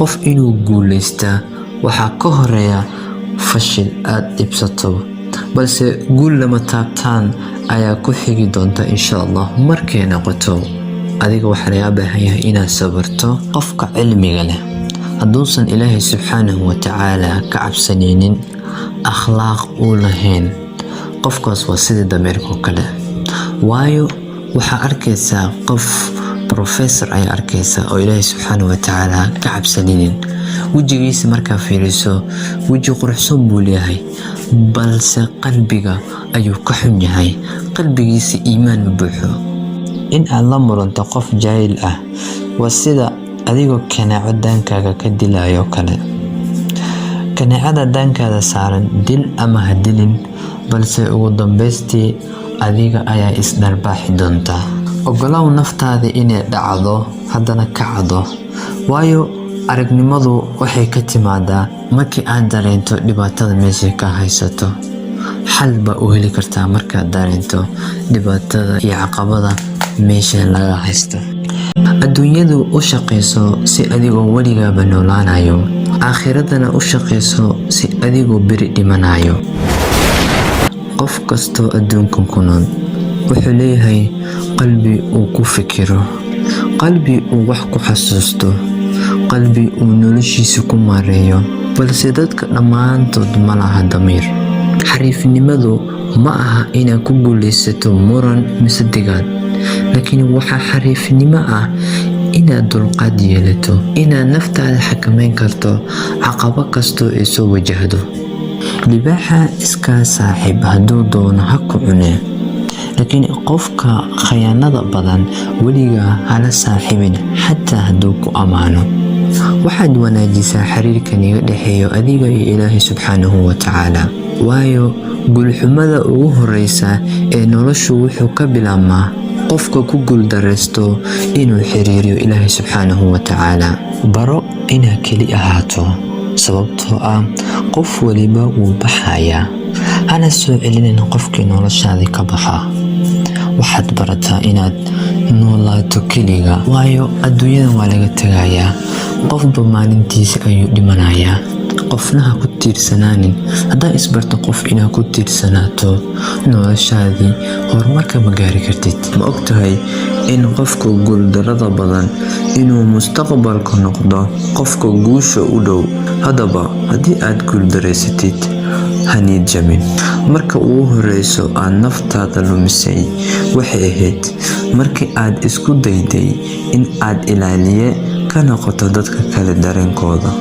qof inuu guuleystaa waxaa ka horeeya fashil aad dhibsato, balse guul lama taabtaan ayaa ku xigi doonta insha Allah markay noqoto. adiga waxaa laga baahan yahay inaad sabarto. qofka cilmiga leh hadduusan Ilaahay subxaanahu wa tacaala ka cabsanaynin, akhlaaq uu lahayn, qofkaas waa sida dameerka kale. waayo waxaa arkaysaa qof professor ay arkaysaa oo Ilaahay subxaanahu wa tacaala ka cabsanaynin. wejigiisa markaa fiiriso, weji quruxsan buu leeyahay, balse qalbiga ayuu ka xun yahay. qalbigiisa iimaan ma buuxo. in aad la muranto qof jaahil ah waa sida adigoo kanaaco daankaaga ka dilayo kale. kanaacada daankaada saaran dil ama ha dilin, balse ugu dambeystii adiga ayaa isdharbaaxi doonta. ogolow naftaada inay dhacdo haddana kacdo, waayo aragnimadu waxay ka timaadaa markii aad dareento dhibaatada meesha ka haysato. xal baa u heli kartaa markaad dareento dhibaatada iyo caqabada meesha laga haysto. adduunyadu u shaqeyso si adigoo weligaaba noolaanayo, aakhiradana u shaqeyso si adigoo beri dhimanayo. qof kastoo adduunkan ku nool wuxuu leeyahay qalbi uu ku fikiro, qalbi uu wax ku xasuusto, qalbi uu noloshiisa ku maareeyo, balse dadka dhammaantood ma laha damiir. xariifnimadu ma aha inaad ku guuleysato muran mise digaad, laakiin waxaa xariifnimo ah inaad dulqaad yeelato, inaad naftaada xakameyn karto caqabo kastoo ay soo wajahdo. libaaxa iska saaxiib hadduu doono ha ku cune, laakiin qofka khayaanada badan weligaa hala saaxiibin xataa hadduu ku ammaano. waxaad wanaajisaa xiriirka niga dhexeeyo adiga iyo Ilaahay subxaanahu wa tacaala, waayo guulxumada ugu horeysa ee noloshu wuxuu ka bilaabmaa qofka ku guuldareysto inuu xiriiriyo Ilaahay subxaanahu wa tacaala. baro inaad keli ahaato, sababtoo ah qof waliba wuu baxayaa. hana soo celinin qofkii noloshaadii ka baxa. waxaad barataa inaad noolaato keliga, waayo adduunyadan waa laga tagayaa. qofba maalintiisa ayuu dhimanayaa. qofna ha ku tiirsanaanin. haddaad isbarto qof inaad ku tiirsanaato noloshaadii, horumarka ma gaari kartid. ma ogtahay in qofka guuldarada badan inuu mustaqbalka noqdo qofka guusha u dhow? haddaba haddii aad guuldareysatid haniid jamin. marka ugu horeyso aad naftaada lumisay waxay ahayd markii aad isku dayday in aad ilaaliye ka noqoto dadka kale dareenkooda.